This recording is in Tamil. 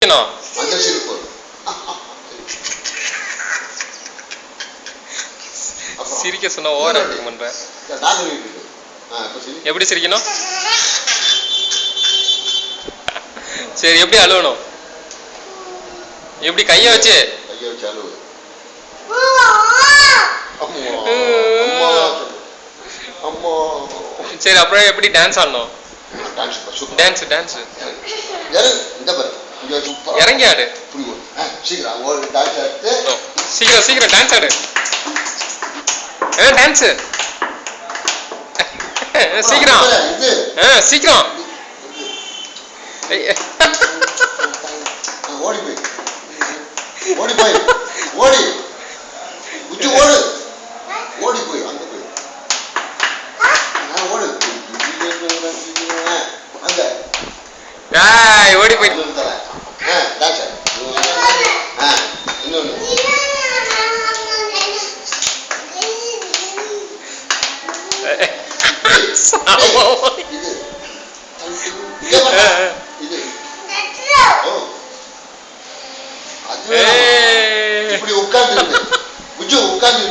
அந்த சிரிப்பு சிரிக்க சொன்னா ஓவர் ஆக்டிங் பண்ற. எப்படி சிரிக்கணும்? சரி, எப்படி அழுவணும்? எப்படி கைய வச்சு அழுவு. சரி, அப்புறம் எப்படி டான்ஸ் ஆடணும்? டான்ஸ் டான்ஸ் இறங்கி ஆடு. சீக்கிரம் சீக்கிரம் டான்ஸ் ஆடு. டான்ஸ் சீக்கிரம் சீக்கிரம். ஓடி போய் ஓடி போய் ஓடி உச்சி ஓடு ஓடி போய் அங்க போய் ஓடு அங்க ஓடி போய் இன்னொன்னு இப்படி உட்கார்ந்து உட்கார்ந்து